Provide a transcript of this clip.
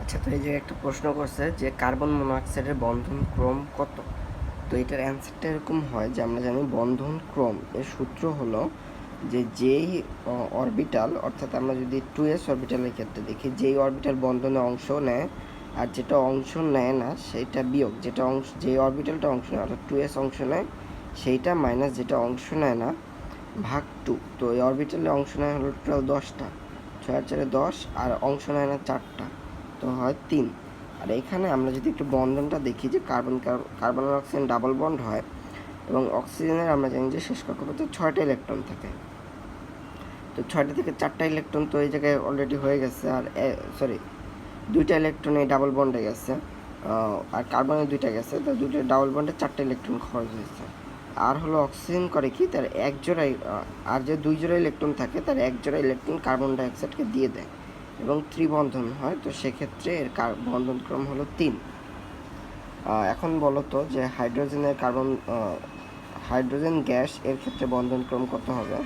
আচ্ছা, তো এই জায়গায় একটা প্রশ্ন করছে যে কার্বন মনোঅক্সাইডের বন্ধন ক্রম কত। তো এটার অ্যান্সারটা এরকম হয় যে আমরা জানি বন্ধন ক্রম এর সূত্র হলো যে যেই অরবিটাল, অর্থাৎ আমরা যদি 2s অরবিটালের ক্ষেত্রে দেখি, যেই অরবিটাল বন্ধনে অংশ নেয় আর যেটা অংশ নেয় না সেটা বিয়োগ, যেটা অংশ যেই অরবিটালটা অংশ নেয় অর্থাৎ 2s অংশ নেয় সেইটা মাইনাস যেটা অংশ নেয় না ভাগ 2। তো এই অরবিটালে অংশ নেয় হলো টোটাল 10টা, 6 আর 4 10, আর অংশ নেয় না 4টা, তো হয় 3। আর এখানে আমরা যদি একটু বন্ধনটা দেখি যে কার্বন আর অক্সিজেন ডাবল বন্ড হয় এবং অক্সিজেনের আমরা জানি যে শেষ কক্ষপথে 6টা ইলেকট্রন থাকে। তো 6টা থেকে 4টা ইলেকট্রন তো এই জায়গায় অলরেডি হয়ে গেছে, আর সরি 2টা ইলেকট্রন এই ডাবল বন্ডে গেছে, আর কার্বনে 2টা গেছে, তো 2টা ডাবল বন্ডে 4টা ইলেকট্রন খরচ হয়েছে। আর হলো অক্সিজেন করে কি, তার এক জোড়াই আর যে 2 জোড়া ইলেকট্রন থাকে তার এক জোড়া ইলেকট্রন কার্বন ডাইঅক্সাইডকে দিয়ে দেয় এবং ত্রিবন্ধন হয়। তো সেক্ষেত্রে এর বন্ধন ক্রম হলো 3। এখন বলো তো যে হাইড্রোজেন গ্যাস এর ক্ষেত্রে বন্ধন ক্রম কত হবে।